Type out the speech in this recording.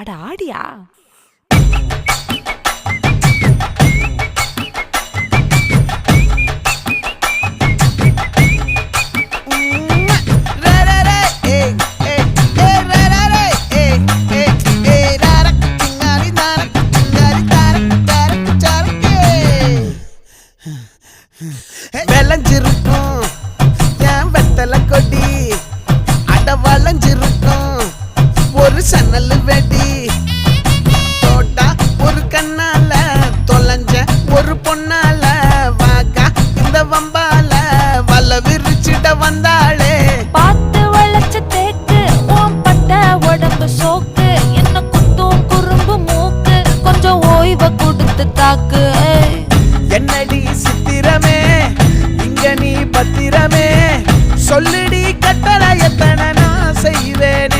அட ஆடியா? விளைஞ்சிருக்கும் என் வெத்தலை கொடி, அட வளைஞ்சிருக்கும் ஒரு சன்னல் வெடி. தோட்டா ஒரு கண்ணால தொலைஞ்ச ஒரு பொண்ணால வாக்கா இந்த வம்பால வல விரிச்சிட வந்தாளே. பார்த்து வளைச்ச தேக்கு ஓம் பட்ட உடம்பு சோக்கு, என்ன குத்தும் குறும்பு மூக்கு, கொஞ்சம் ஓய்வை கொடுத்து தாக்கு. என்னடி சித்திரமே இங்க நீ பத்திரமே, சொல்லுடி கட்டளை எத்தனை நான் செய்வேன்.